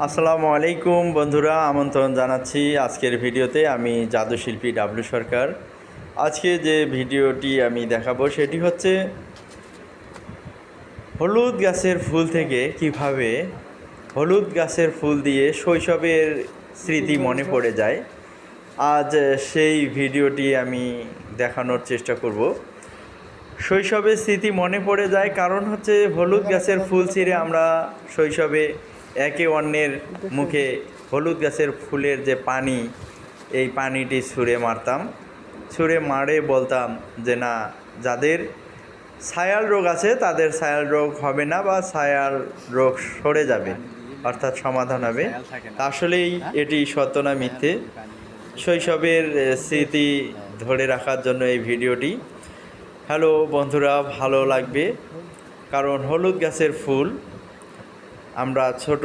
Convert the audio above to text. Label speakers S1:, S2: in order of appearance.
S1: আসসালামু আলাইকুম বন্ধুরা, আমন্ত্রণ জানাচ্ছি আজকের ভিডিওতে। আমি জাদুশিল্পী ডাবলু সরকার। আজকে যে ভিডিওটি আমি দেখাবো সেটি হচ্ছে হলুদ গাছের ফুল থেকে কিভাবে হলুদ গাছের ফুল দিয়ে শৈশবের স্মৃতি মনে পড়ে যায়। আজ সেই ভিডিওটি আমি দেখানোর চেষ্টা করব। শৈশবের স্মৃতি মনে পড়ে যায় কারণ হচ্ছে হলুদ গাছের ফুল ছিঁড়ে আমরা শৈশবে একে অন্যের মুখে হলুদ গাছের ফুলের যে পানি, এই পানিটি ছুঁড়ে মারতাম। ছুঁড়ে মারে বলতাম যে না, যাদের ছায়াল রোগ আছে তাদের ছায়াল রোগ হবে না, বা ছায়াল রোগ সরে যাবে, অর্থাৎ সমাধান হবে। আসলেই এটি সত্য না মিথ্যে, শৈশবের স্মৃতি ধরে রাখার জন্য এই ভিডিওটি। হ্যালো বন্ধুরা, ভালো লাগবে কারণ হলুদ গাছের ফুল আমরা ছোট